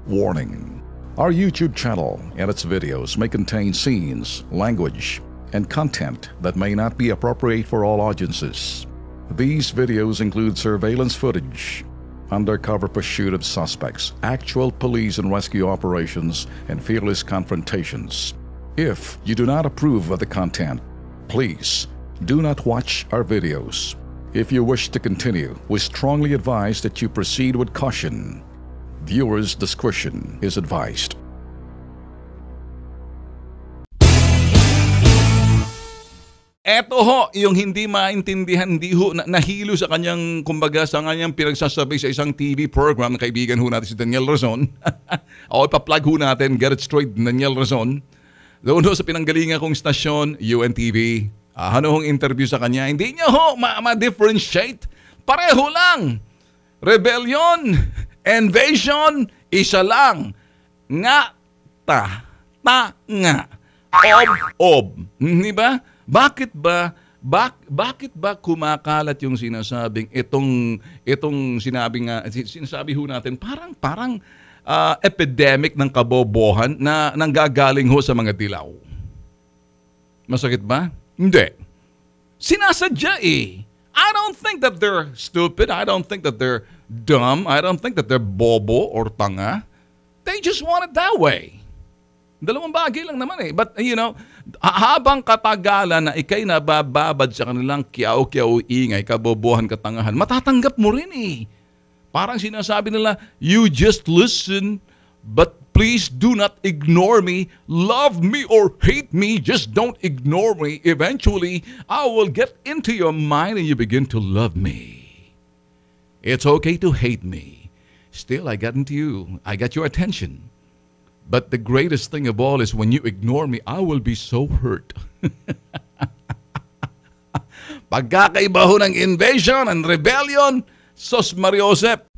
Warning. Our YouTube channel and its videos may contain scenes, language, and content that may not be appropriate for all audiences. These videos include surveillance footage, undercover pursuit of suspects, actual police and rescue operations, and fearless confrontations. If you do not approve of the content, please do not watch our videos. If you wish to continue, we strongly advise that you proceed with caution. Viewers' discretion is advised. Eto ho, yung hindi maintindihan, hindi ho nahilo sa kanyang, kumbaga sa kanyang pinagsasabi sa isang TV program, kaibigan ho natin si Daniel Razon. O ipa-plug ho natin, get it straight, Daniel Razon. Doon ho sa pinanggalingan kong stasyon, UNTV. Ano hong interview sa kanya, hindi niya ho ma-differentiate. Pareho lang. Rebellion, invasion, isa lang. Nga, nga. Ob. Di ba? Bakit ba kumakalat yung sinasabing itong sinasabi ho natin parang epidemic ng kabobohan na nanggagaling ho sa mga dilaw? Masakit ba? Hindi. Sinasadya eh. I don't think that they're stupid. I don't think that they're dumb. I don't think that they're bobo or tanga. They just want it that way. Dalawang bagay lang naman eh. But, habang katagalan na ikay nabababad sa kanilang kiyaw-kiyaw ingay, kabobohan, katangahan, matatanggap mo rin eh. Parang sinasabi nila, you just listen, but please do not ignore me. Love me or hate me, just don't ignore me. Eventually, I will get into your mind and you begin to love me. It's okay to hate me. Still, I got into you. I got your attention. But the greatest thing of all is when you ignore me, I will be so hurt. Pagkakaiba ho ng invasion and rebellion, Sos Mariosep,